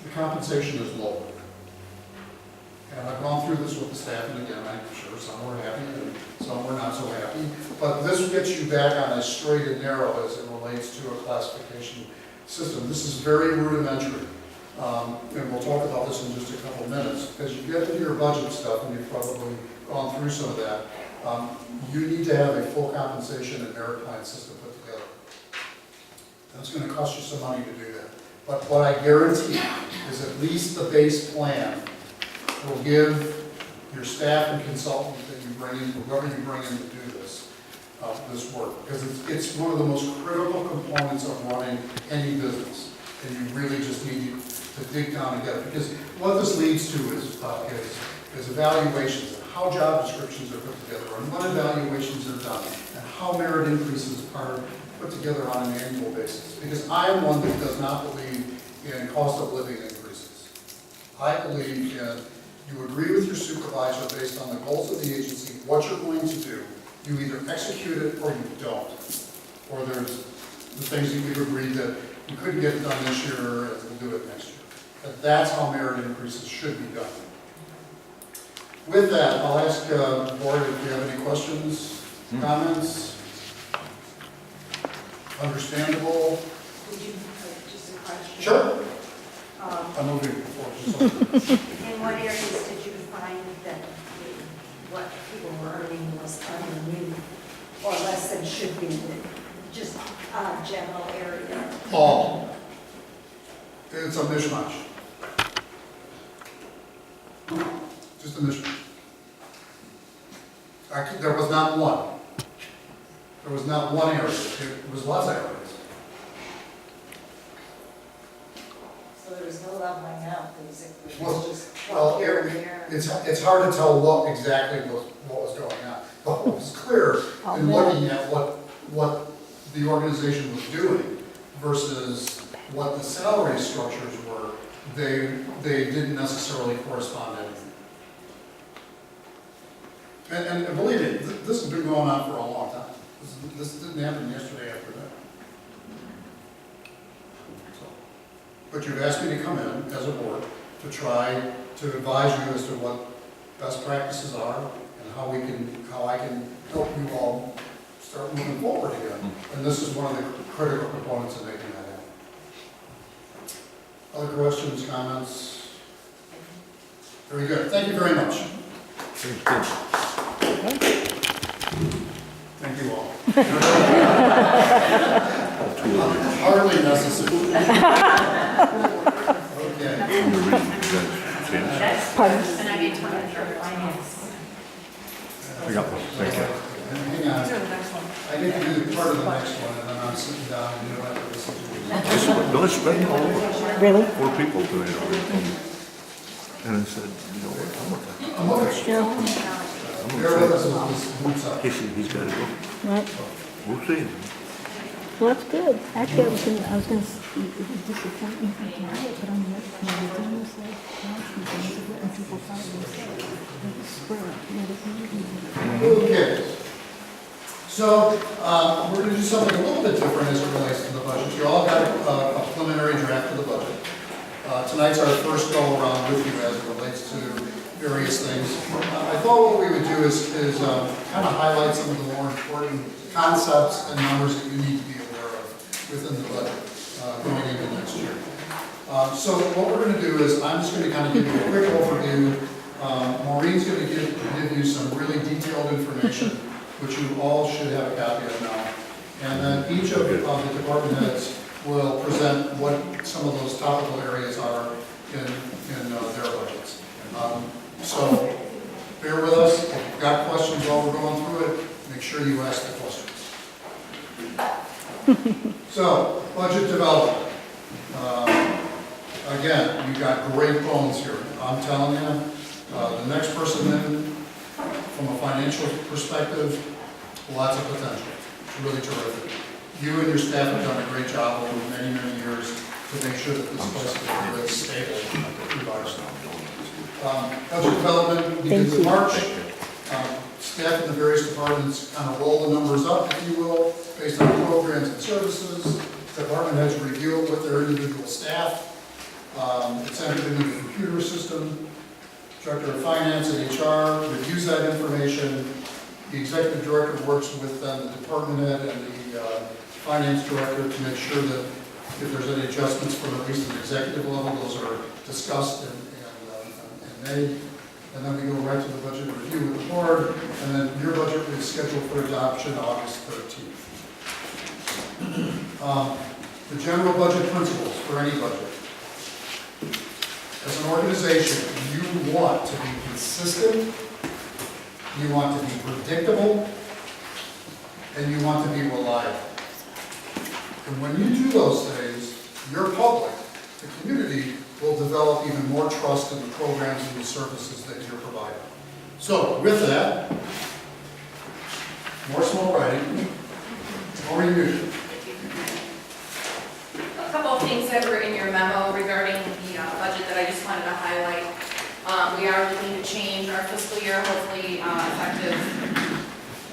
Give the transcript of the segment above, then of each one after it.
the compensation is low. And I've gone through this with the staff, and again, I'm sure some were happy and some were not so happy. But this gets you back on as straight and narrow as it relates to a classification system. This is very rudimentary. And we'll talk about this in just a couple of minutes. As you get into your budget stuff, and you've probably gone through some of that, you need to have a full compensation and merit plan system put together. That's going to cost you some money to do that. But what I guarantee is at least the base plan will give your staff and consultant that you bring in, whoever you bring in to do this, this work. Because it's one of the most critical components of running any business. And you really just need to dig down and get it. Because what this leads to is evaluations and how job descriptions are put together and what evaluations are done and how merit increases are put together on an annual basis. Because I am one that does not believe in cost of living increases. I believe in you agree with your supervisor based on the goals of the agency, what you're going to do. You either execute it or you don't. Or there's the things that you've agreed that you couldn't get it done this year and we'll do it next year. But that's how merit increases should be done. With that, I'll ask the board if you have any questions, comments. Understandable? Would you, just a question? Sure. I'm moving forward. In what areas did you find that what people were earning was underneath or less than should be? Just a general area? All. It's a mishmash. Just a mishmash. There was not one. There was not one area. It was lots of areas. So there was no leveling out, basically. It Well, was just well, here and there. it's hard to tell what exactly what was going on. But what was clear in looking at what the organization was doing versus what the salary structures were, they didn't necessarily correspond to anything. And believe me, this has been going on for a long time. This didn't happen yesterday afternoon. So, but you've asked me to come in as a board to try to advise you as to what best practices are and how I can help you all start moving forward again. And this is one of the critical components of making that happen. Other questions, comments? Very good. Thank you very much. Thank you all. Hardly necessary. Okay. Pardon? And I need to for finance. I got one. Thank you. Hang on. I need to do part of the next one, and then I'm sitting down and you don't have to listen to me. Let's spend all over. Really? 4 people doing it. And I said, you know what, I'm okay. Yeah. Bear with us as this boots up. he's got to go. Right. We'll see. Well, that's good. Actually, I was gonna, it would disappoint me if I can do it, but on the other hand, the thing was like, and people thought it was spur, Okay. So, we're going to do something a little bit different as it relates to the budget. You all got a preliminary draft of the budget. Tonight's our first go around with you as it relates to various things. I thought what we would do is kind of highlight some of the more important concepts and numbers that you need to be aware of within the budget going into next year. So what we're going to do is I'm just going to kind of give you a quick overview. Maureen's going to give you some really detailed information, which you all should have a copy of now. And then each of the department heads will present what some of those topical areas are in their budgets. So bear with us. If you've got questions while we're going through it, make sure you ask the questions. So, budget development. Again, you've got great bones here. I'm telling you, the next person in, from a financial perspective, lots of potential. It's really terrific. You and your staff have done a great job over many, many years to make sure that this place is really stable through our stuff. Budget development begins in March. Staff in the various departments kind of roll the numbers up, if you will, based on programs and services. Department heads review it with their individual staff. It's entered into the computer system. Director of Finance and HR reviews that information. The executive director works with the department head and the finance director to make sure that if there's any adjustments from at least an executive level, those are discussed and made. And then we go right to the budget review with the board, and then your budget is scheduled for adoption August 13th. The general budget principles for any budget. As an organization, you want to be consistent, you want to be predictable, and you want to be reliable. And when you do those things, your public, the community, will develop even more trust in the programs and the services that you're providing. So, with that, more small writing, more Nugent. A couple of things that were in your memo regarding the budget that I just wanted to highlight. We are looking to change our fiscal year, hopefully effective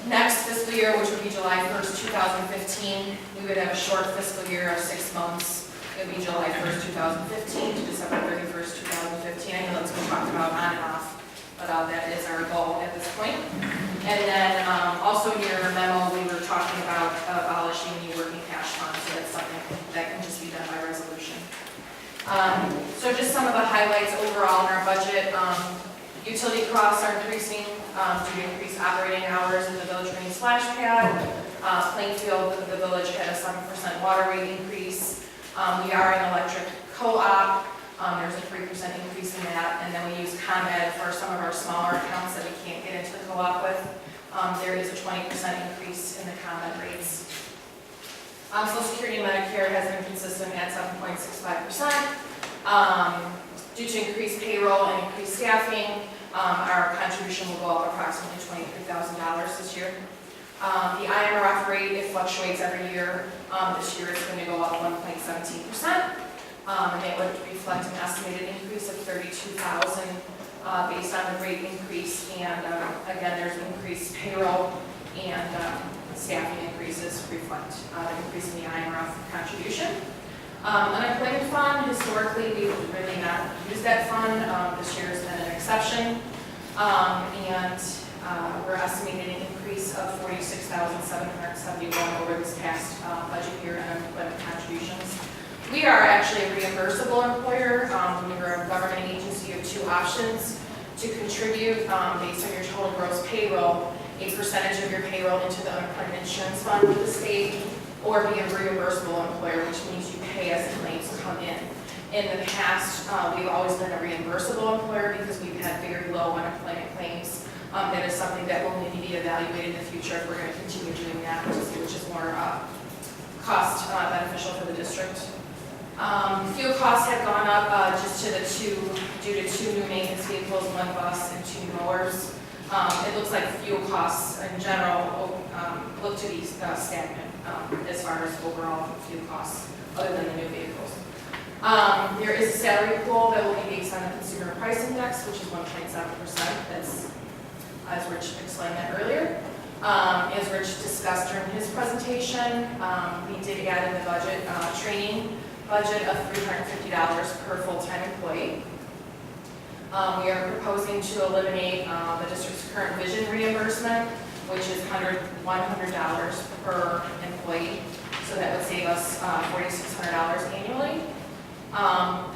next fiscal year, which would be July 1st, 2015. We would have a short fiscal year of 6 months. It would be July 1st, 2015 to December 31st, 2015. I know that's been talked about on and off, but that is our goal at this point. And then also in your memo, we were talking about abolishing the working cash fund, so that's something that can just be done by resolution. So just some of the highlights overall in our budget. Utility costs are increasing due to increased operating hours in the village green splash pad. Plainfield, the village had a 7% water rate increase. We are an electric co-op. There's a 3% increase in that. And then we use ComEd for some of our smaller accounts that we can't get into the co-op with. There is a 20% increase in the ComEd rates. Social Security and Medicare has been consistent at 7.65%. Due to increased payroll and increased staffing, our contribution will go up approximately $23,000 this year. The IMRF rate, it fluctuates every year. This year it's going to go up 1.17%. And it would reflect an estimated increase of $32,000 based on the rate increase. And again, there's increased payroll and staffing increases reflect the increase in the IMRF contribution. Unemployment fund, historically, we've really not used that fund. This year has been an exception. We're estimating an increase of $46,771 over this past budget year in unemployment contributions. We are actually a reimbursable employer. When you're a government agency, you have two options to contribute based on your total gross payroll, a percentage of your payroll into the unemployment insurance fund with the state, or be a reimbursable employer, which means you pay as the claims come in. In the past, we've always been a reimbursable employer because we've had very low unemployment claims. That is something that will need to be evaluated in the future if we're going to continue doing that, to see which is more cost beneficial for the district. Fuel costs have gone up due to two new maintenance vehicles, one bus and 2 mowers. It looks like fuel costs in general look to be stagnant as far as overall fuel costs, other than the new vehicles. There is a salary pool that will be based on the consumer price index, which is 1.7%. That's, as Rich explained that earlier. As Rich discussed during his presentation, we did add in the budget training budget of $350 per full-time employee. We are proposing to eliminate the district's current vision reimbursement, which is $100 per employee. So that would save us $4,600 annually.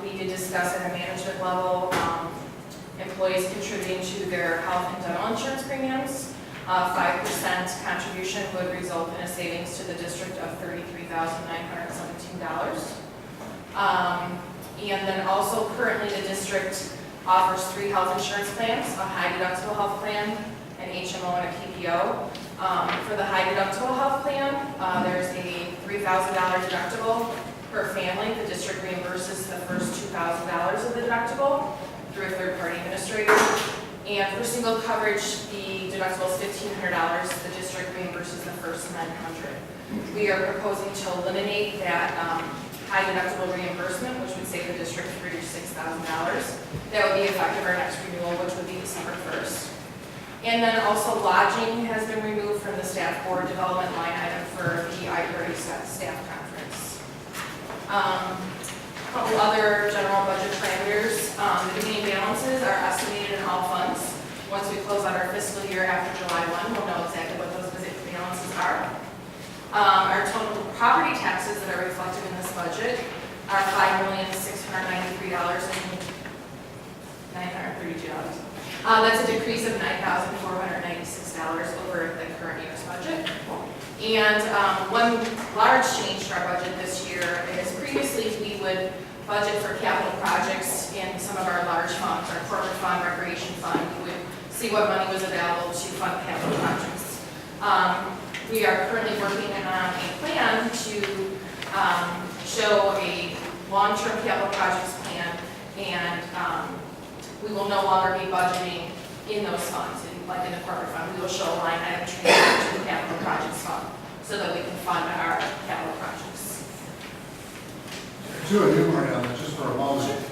We did discuss at a management level employees contributing to their health and dental insurance premiums. 5% contribution would result in a savings to the district of $33,917. And then also currently the district offers 3 health insurance plans, a high deductible health plan, an HMO, and a PPO. For the high deductible health plan, there's a $3,000 deductible per family. The district reimburses the first $2,000 of the deductible through a third-party administrator. And for single coverage, the deductible is $1,500. The district reimburses the first $900. We are proposing to eliminate that high deductible reimbursement, which would save the district $3,000 to $6,000. That would be effective our next renewal, which would be December 1st. And then also lodging has been removed from the staff board development line item for the IRA staff conference. A couple other general budget parameters. The beginning balances are estimated in all funds. Once we close out our fiscal year after July 1, we'll know exactly what those balances are. Our total property taxes that are reflected in this budget are $5,693,932. That's a decrease of $9,496 over the current year's budget. And one large change to our budget this year is previously we would budget for capital projects in some of our large funds, our corporate fund, recreation fund. We would see what money was available to fund capital projects. We are currently working on a plan to show a long-term capital projects plan, and we will no longer be budgeting in those funds, like in the corporate fund. We will show a line item transfer to the capital projects fund so that we can fund our capital projects. To enumerate on that just for a moment,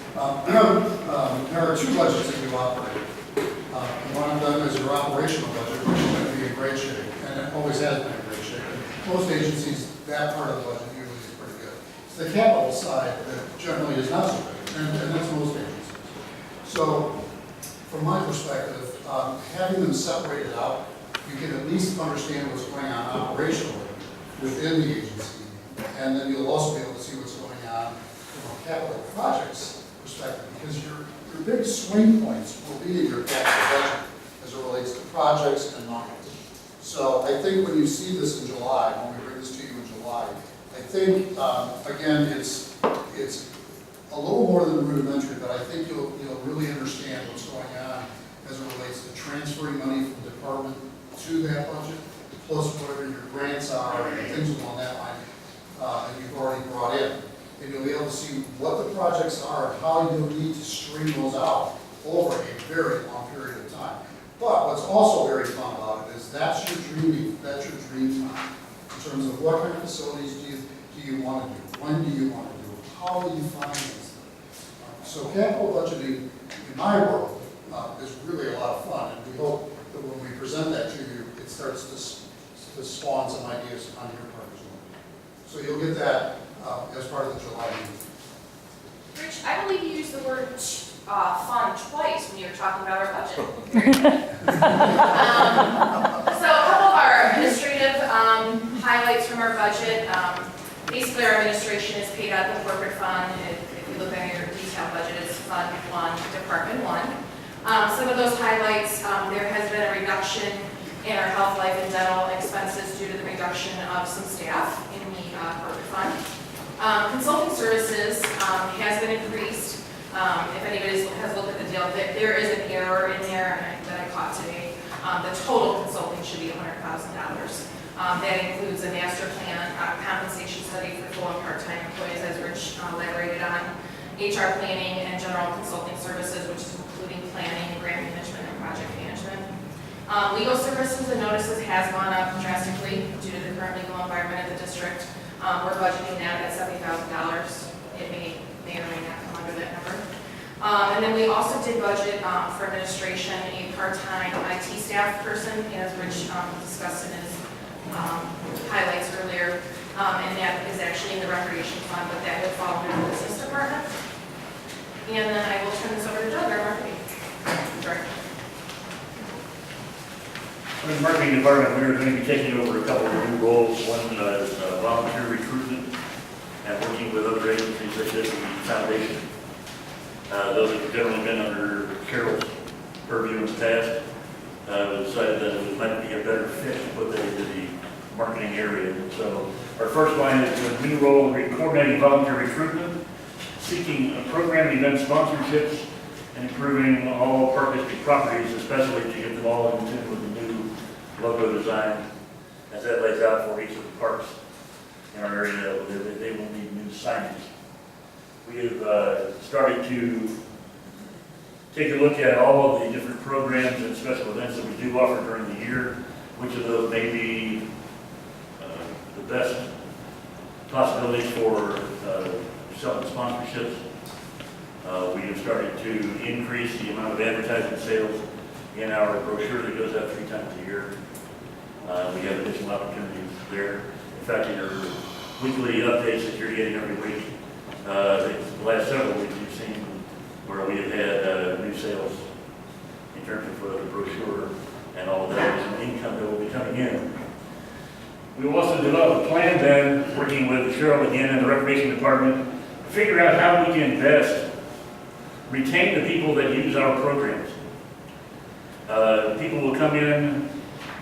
there are two budgets that you operate. And one of them is your operational budget, which is going to be in great shape, and it always has been in great shape. Most agencies, that part of the budget usually is pretty good. It's the capital side that generally is not so good, and that's most agencies. So, from my perspective, having them separated out, you can at least understand what's going on operationally within the agency, and then you'll also be able to see what's going on from a capital projects perspective, because your big swing points will be in your capital budget as it relates to projects and money. So I think when you see this in July, when we bring this to you in July, I think, again, it's a little more than rudimentary, but I think you'll really understand what's going on as it relates to transferring money from department to that budget, plus whatever your grants are and things along that line that you've already brought in. And you'll be able to see what the projects are and how you'll need to string those out over a very long period of time. But what's also very fun about it is that's your dream time in terms of what kind of facilities do you want to do, when do you want to do it, how will you finance them. So capital budgeting, in my world, is really a lot of fun, and we hope that when we present that to you, it starts to spawn some ideas on your part as well. So you'll get that as part of the July meeting. Rich, I believe you used the word fun twice when you were talking about our budget. So a couple of our administrative highlights from our budget. Basically, our administration is paid out of the corporate fund. If you look at your detailed budget, it's Fund 1, Department 1. Some of those highlights, there has been a reduction in our health, life, and dental expenses due to the reduction of some staff in the corporate fund. Consulting services has been increased. If anybody has looked at the deal, there is an error in there that I caught today. The total consulting should be $100,000. That includes a master plan, compensation study for full and part-time employees, as Rich elaborated on, HR planning and general consulting services, which is including planning, grant management, and project management. Legal services and notices has gone up drastically due to the current legal environment of the district. We're budgeting that at $70,000. It may or may not come under that number. And then we also did budget for administration a part-time IT staff person, as Rich discussed in his highlights earlier. And that is actually in the recreation fund, but that would fall under the business department. And then I will turn this over to Doug, our marketing director. In the marketing department, we're going to be taking over a couple of new roles. One is volunteer recruitment and working with other agencies such as the foundation. Those have generally been under Carol's purview in the past. We decided that it might be a better fit to put that into the marketing area. So our first line is a new role coordinating volunteer recruitment, seeking program event sponsorships, and improving all Park District properties, especially to get them all in tune with the new logo design, as that lays out for each of the parks in our area. They will need new signage. We have started to take a look at all of the different programs and special events that we do offer during the year, which of those may be the best possibilities for selling sponsorships. We have started to increase the amount of advertising sales in our brochure that goes out 3 times a year. We have additional opportunities there. In fact, in your weekly updates that you're getting every week, I think the last several weeks you've seen where we have had new sales in terms of the brochure and all of that, and income that will be coming in. We will also develop a plan then, working with Cheryl again and the Recreation Department, to figure out how we can best retain the people that use our programs. People will come in,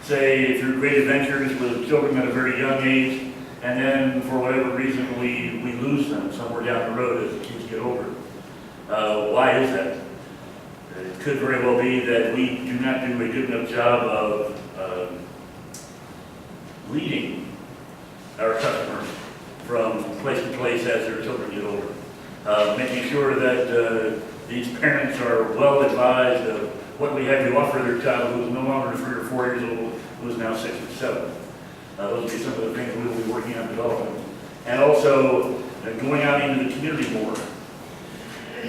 say, through Great Adventures with children at a very young age, and then for whatever reason we lose them somewhere down the road as the kids get older. Why is that? It could very well be that we do not do a good enough job of leading our customers from place to place as their children get older. Making sure that these parents are well advised of what we have to offer their child who is no longer 3 or 4 years old, who is now 6 or 7. Those will be some of the things we will be working on developing. And also going out into the community more.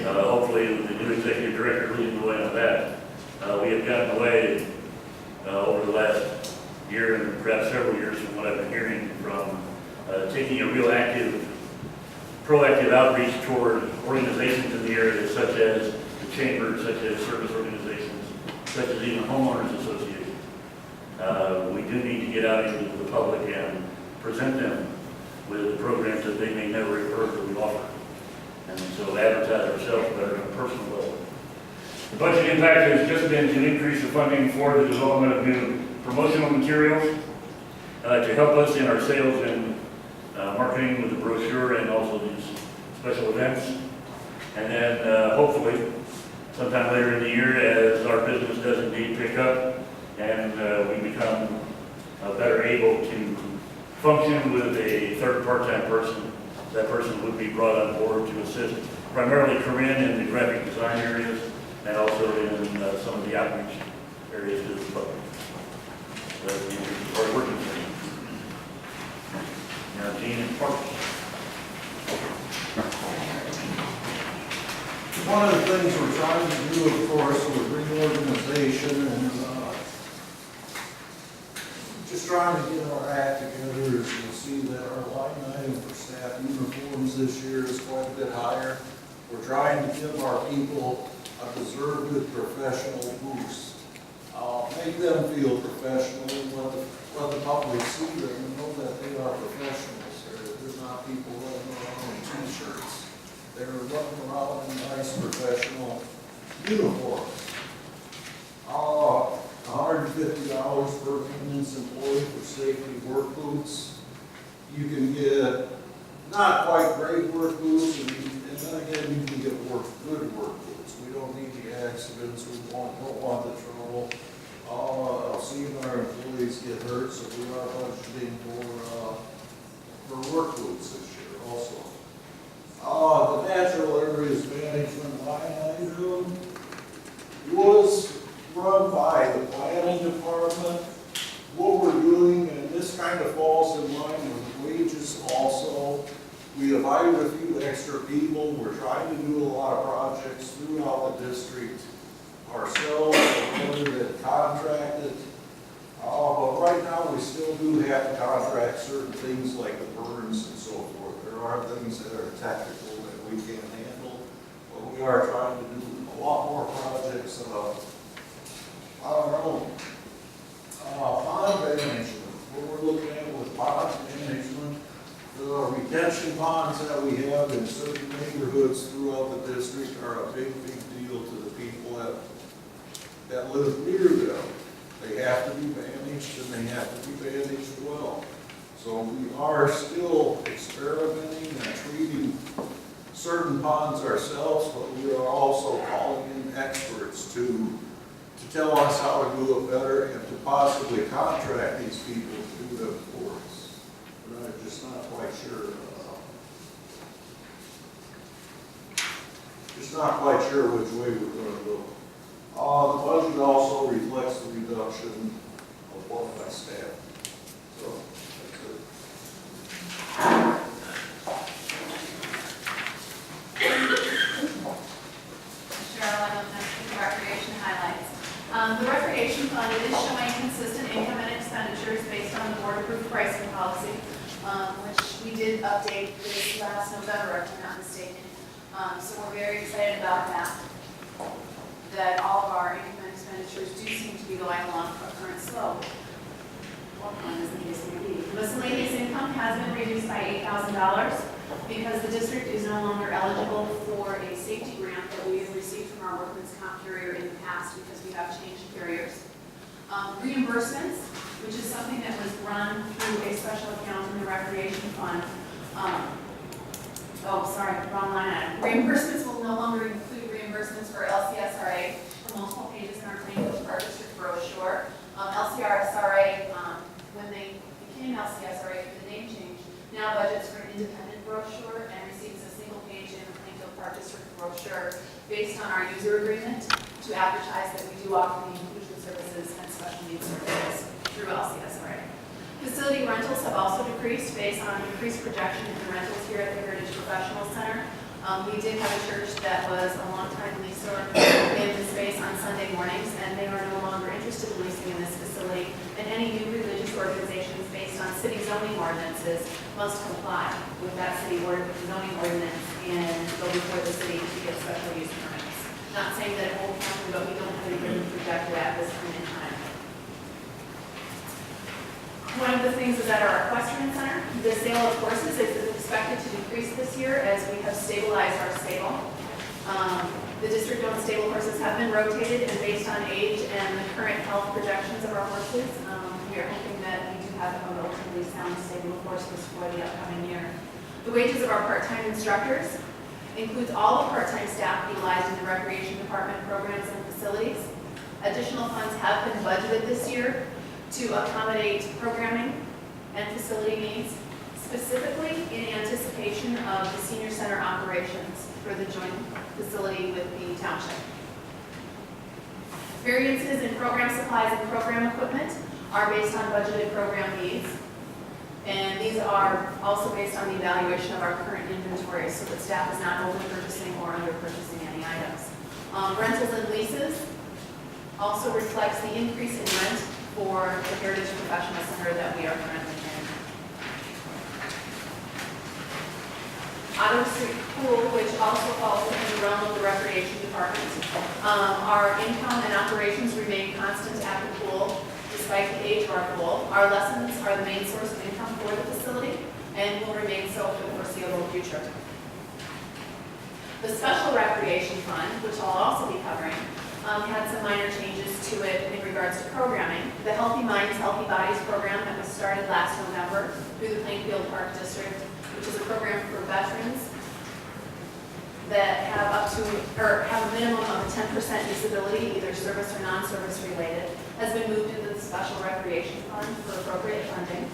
Hopefully the new executive director leading the way on that. We have gotten away over the last year and perhaps several years from what I've been hearing from taking a real active, proactive outreach toward organizations in the area such as the chamber, such as service organizations, such as even homeowners associations. We do need to get out into the public and present them with the programs that they may never have heard that we offer. And so advertise ourselves better on a personal level. The budget impact has just been to increase the funding for the development of new promotional materials to help us in our sales and marketing with the brochure and also these special events. And then hopefully sometime later in the year, as our business does indeed pick up and we become better able to function with a third part-time person, that person would be brought on board to assist primarily Corinne in the graphic design areas and also in some of the outreach areas to the public. That's the hard working thing. Now, Gene and Parks. One of the things we're trying to do, of course, with reorganization and just trying to get our act together is you'll see that our line item for staff uniforms this year is quite a bit higher. We're trying to give our people a deserved professional boost. Make them feel professional, let the public see them and know that they are professionals. They're not people running around in t-shirts. They're running around in nice professional uniforms. $150 per maintenance employee for safety work boots. You can get not quite great work boots, and then again, you can get good work boots. We don't need the accidents, we don't want the trouble. I've seen our employees get hurt, so we are budgeting for work boots this year also. The natural areas management line item was run by the planning department. What we're doing, and this kind of falls in line with wages also, we have hired a few extra people. We're trying to do a lot of projects throughout the district ourselves, whether they're contracted. But right now, we still do have to contract certain things like the burns and so forth. There are things that are technical that we can't handle, but we are trying to do a lot more projects on our own. Pond management, what we're looking at with pond management, the retention ponds that we have in certain neighborhoods throughout the district are a big deal to the people that live near them. They have to be managed and they have to be managed well. So we are still experimenting and treating certain ponds ourselves, but we are also calling in experts to tell us how to do it better and to possibly contract these people to do them for us. But I'm just not quite sure. Which way we're going to go. The budget also reflects the reduction of one of my staff. So that's it. Cheryl, the recreation highlights. The recreation fund is showing consistent income and expenditures based on the board approved pricing policy, which We did update this last November, if I'm not mistaken. So we're very excited about that. That all of our income and expenditures do seem to be going along a current slope. As the case may be. Miscellaneous income has been reduced by $8,000 because the district is no longer eligible for a safety grant that we have received from our workman's comp carrier in the past because we have changed carriers. Reimbursements, which is something that was run through a special account in the recreation fund. Wrong line item. Reimbursements will no longer include reimbursements for LCSRA for multiple pages in our Plainfield Park District brochure. LCSRA, when they became LCSRA for the name change, now budgets for an independent brochure and receives a single page in the Plainfield Park District brochure based on our user agreement to advertise that we do offer the inclusion services and special needs services through LCSRA. Facility rentals have also decreased based on increased projection in the rentals here at the Heritage Professional Center. We did have a church that was a long-time leaser in the space on Sunday mornings, and they are no longer interested in leasing in this facility. And any new religious organizations based on city zoning ordinances must comply with that city zoning ordinance and go before the city to get special use permits. Not saying that it won't happen, but we don't really project it at this point in time. One of the things is at our equestrian center, the sale of horses is expected to decrease this year as we have stabilized our stable. The district-owned stable horses have been rotated, and based on age and the current health projections of our horses, we are hoping that we do have a relatively sound stable of horses for the upcoming year. The wages of our part-time instructors includes all the part-time staff utilized in the recreation department programs and facilities. Additional funds have been budgeted this year to accommodate programming and facility needs, specifically in anticipation of the senior center operations for the joint facility with the township. Variances in program supplies and program equipment are based on budgeted program needs, and these are also based on the evaluation of our current inventory so that staff is not over-purchasing or under-purchasing any items. Rentals and leases also reflects the increase in rent for the Heritage Professional Center that we are currently in. Auto Street Pool, which also falls within the realm of the Recreation Department. Our income and operations remain constant at the pool despite the age of our pool. Our lessons are the main source of income for the facility and will remain so for the foreseeable future. The Special Recreation Fund, which I'll also be covering, had some minor changes to it in regards to programming. The Healthy Minds, Healthy Bodies program that was started last November through the Plainfield Park District, which is a program for veterans that have up to, or have a minimum of a 10% disability, either service or non-service related, has been moved into the Special Recreation Fund for appropriate funding.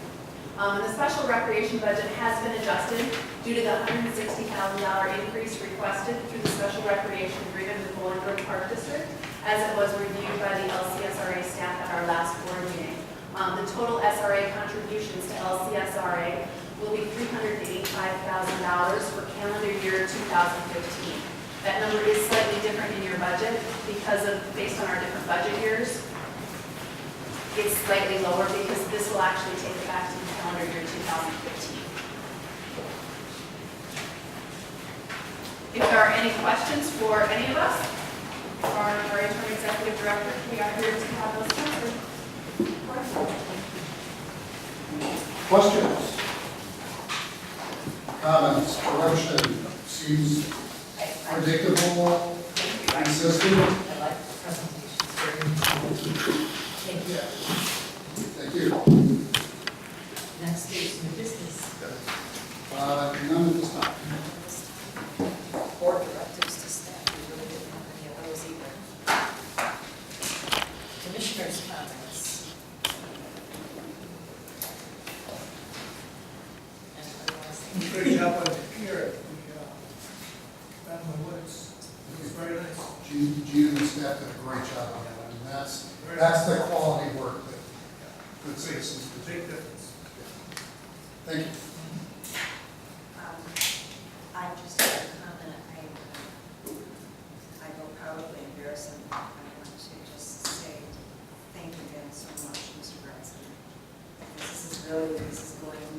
And the Special Recreation budget has been adjusted due to the $160,000 increase requested through the Special Recreation Agreement with Bolingbrook Park District, as it was reviewed by the LCSRA staff at our last board meeting. The total SRA contributions to LCSRA will be $385,000 for calendar year 2015. That number is slightly different in your budget because of, based on our different budget years, it's slightly lower because this will actually take it back to calendar year 2015. If there are any questions for any of us, our interim executive director, we are here to have those answered. Questions? Comments? Correction? Seems predictable, consistent? I like the presentations. Thank you. Thank you. Next is new business. None at this time. Board directives to staff. We really didn't have any of those either. Commissioners' comments. Anybody want to say? Great job on the computer. Found my words. It was very nice. Gene and the staff did a great job on that. I mean, that's the quality work that good citizens It's a do. big difference. Thank you. I just have a comment. I will probably embarrass him. I want to just say thank you again so much, Mr. Grodsky. This is going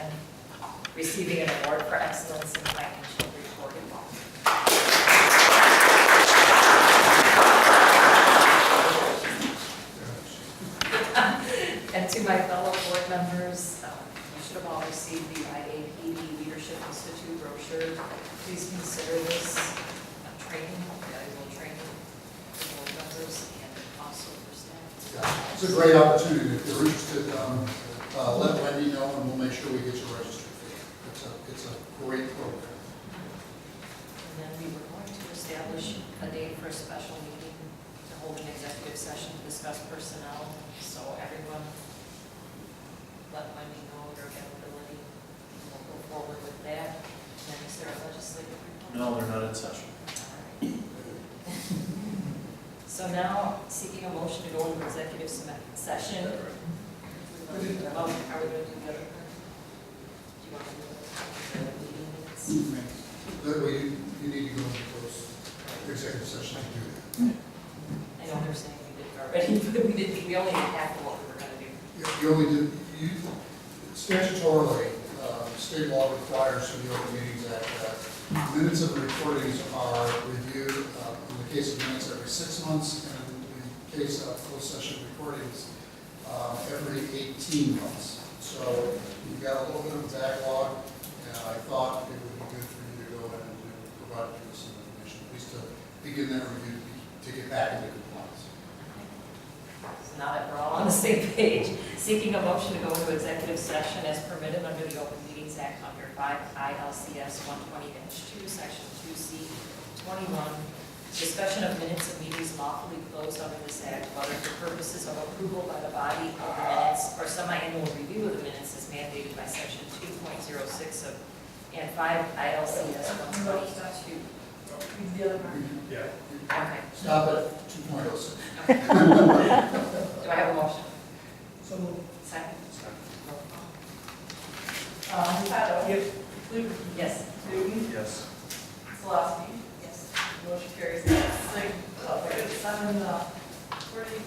10, receiving an award for excellence in financial reporting. And to my fellow board members, you should have all received the PPD Leadership Institute brochure. Please consider this a training, valuable training for board members and also for staff. Yeah, it's a great opportunity. If you're interested, let Wendy know and we'll make sure we get you registered. It's a great program. And then we were going to establish a date for a special meeting to hold an executive session to discuss personnel. So everyone, let Wendy know their availability. We'll go forward with that. And then is there a legislative report? No, they're not in session. All right. So now, seeking a motion to go into executive session. Are we going to do the other part? Do you want to do the meeting minutes? That way you need to go into close executive session to do that. I know they're saying we did it already, but we only did half of what we were going to do. You only did, statutorily, state law requires for the Open Meetings Act that minutes of the recordings are reviewed, in the case of minutes every 6 months, and in the case of closed session recordings, every 18 months. So you've got a little bit of a backlog, and I thought it would be good for you to go in and to provide you with some information, at least to begin that review, to get back into compliance. So now that we're all on the same page, seeking a motion to go into executive session as permitted under the Open Meetings Act under 5 ILCS 120-2, Section 2C 21, discussion of minutes of meetings lawfully closed under this act, whether for purposes of approval by the body of the minutes or semi-annual review of the minutes as mandated by Section 2.06 of and 5 ILCS 120-2. Yeah. Okay. Stop at 2.06. Do I have a motion? So moved. Second. Hurtado. Yes. Kluger. Yes. Newton. Yes. Solosky. Yes. Motion carries 7, 40.